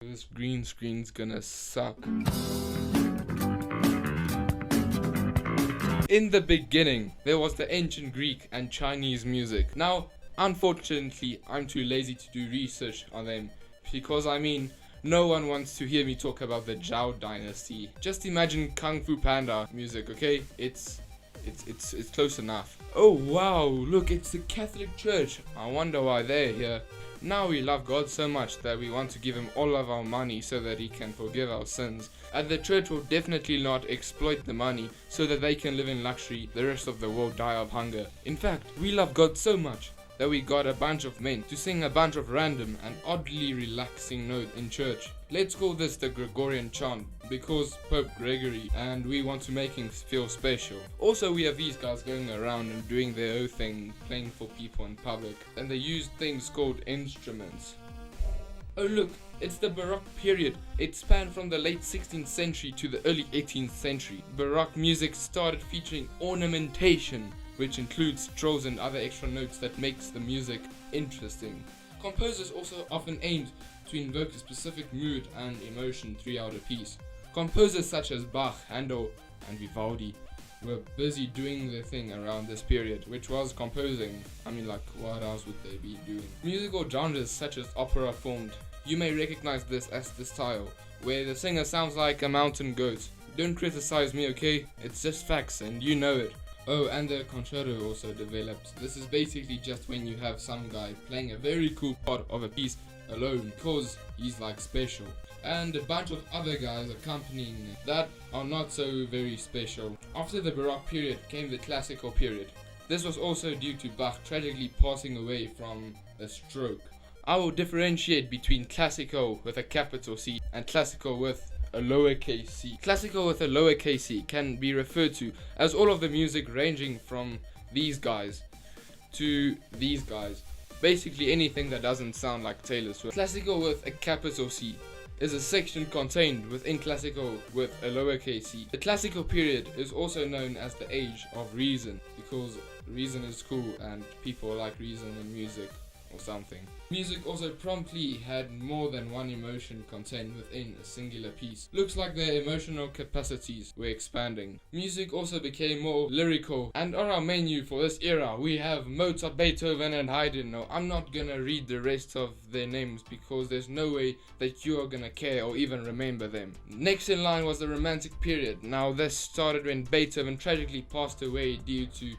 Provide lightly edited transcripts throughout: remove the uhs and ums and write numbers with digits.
This green screen's gonna suck. In the beginning, there was the ancient Greek and Chinese music. Now, unfortunately, I'm too lazy to do research on them because no one wants to hear me talk about the Zhao dynasty. Just imagine Kung Fu Panda music, okay? It's close enough. Oh wow, look, it's the Catholic Church. I wonder why they're here. Now we love God so much that we want to give him all of our money so that he can forgive our sins. And the church will definitely not exploit the money so that they can live in luxury, the rest of the world die of hunger. In fact, we love God so much that we got a bunch of men to sing a bunch of random and oddly relaxing notes in church. Let's call this the Gregorian chant because Pope Gregory and we want to make him feel special. Also, we have these guys going around and doing their own thing, playing for people in public, and they use things called instruments. Oh look, it's the Baroque period. It spanned from the late 16th century to the early 18th century. Baroque music started featuring ornamentation, which includes trills and other extra notes that makes the music interesting. Composers also often aimed to invoke a specific mood and emotion throughout a piece. Composers such as Bach, Handel, and Vivaldi were busy doing their thing around this period, which was composing. What else would they be doing? Musical genres such as opera formed. You may recognize this as the style, where the singer sounds like a mountain goat. Don't criticize me, okay? It's just facts and you know it. Oh, and the concerto also developed. This is basically just when you have some guy playing a very cool part of a piece alone because he's like special, and a bunch of other guys accompanying it that are not so very special. After the Baroque period came the Classical period. This was also due to Bach tragically passing away from a stroke. I will differentiate between classical with a capital C and classical with a lowercase c. Classical with a lowercase c can be referred to as all of the music ranging from these guys to these guys. Basically anything that doesn't sound like Taylor Swift. Classical with a capital C is a section contained within classical with a lowercase c. The classical period is also known as the age of reason because reason is cool and people like reason in music or something. Music also promptly had more than one emotion contained within a singular piece. Looks like their emotional capacities were expanding. Music also became more lyrical, and on our menu for this era we have Mozart, Beethoven and Haydn. Now I'm not gonna read the rest of their names because there's no way that you are gonna care or even remember them. Next in line was the Romantic period. Now this started when Beethoven tragically passed away due to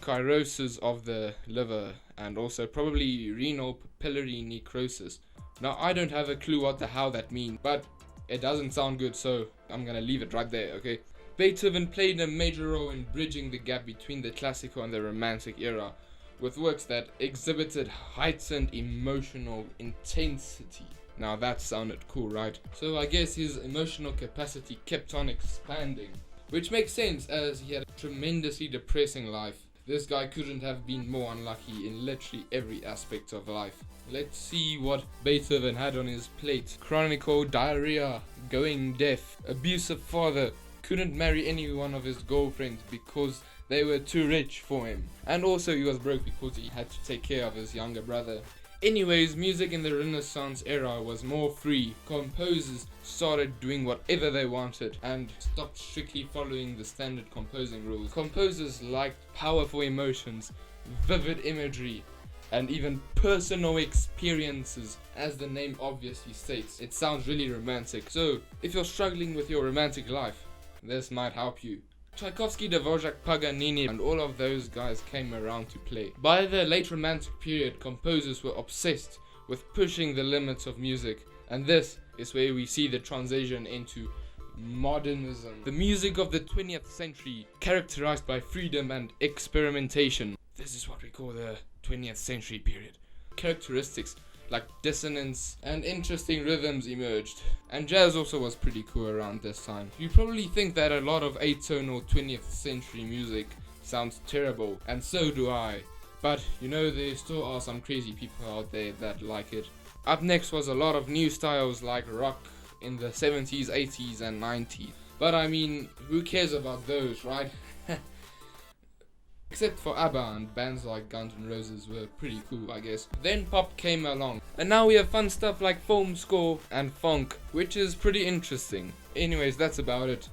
cirrhosis of the liver and also probably renal papillary necrosis. Now I don't have a clue what the hell that means, but it doesn't sound good, so I'm gonna leave it right there, okay? Beethoven played a major role in bridging the gap between the classical and the Romantic era with works that exhibited heightened emotional intensity. Now that sounded cool, right? So I guess his emotional capacity kept on expanding, which makes sense as he had a tremendously depressing life. This guy couldn't have been more unlucky in literally every aspect of life. Let's see what Beethoven had on his plate. Chronic diarrhea, going deaf, abusive father, couldn't marry any one of his girlfriends because they were too rich for him. And also he was broke because he had to take care of his younger brother. Anyways, music in the Renaissance era was more free. Composers started doing whatever they wanted and stopped strictly following the standard composing rules. Composers liked powerful emotions, vivid imagery, and even personal experiences. As the name obviously states, it sounds really romantic. So, if you're struggling with your romantic life, this might help you. Tchaikovsky, Dvorak, Paganini and all of those guys came around to play. By the late Romantic period, composers were obsessed with pushing the limits of music, and this is where we see the transition into Modernism. The music of the 20th century, characterized by freedom and experimentation. This is what we call the 20th century period. Characteristics like dissonance and interesting rhythms emerged, and jazz also was pretty cool around this time. You probably think that a lot of atonal 20th century music sounds terrible, and so do I, but there still are some crazy people out there that like it. Up next was a lot of new styles like rock in the 70s, 80s and 90s, but who cares about those, right? Except for ABBA, and bands like Guns N' Roses were pretty cool, I guess. Then pop came along, and now we have fun stuff like foam score and funk, which is pretty interesting. Anyways, that's about it.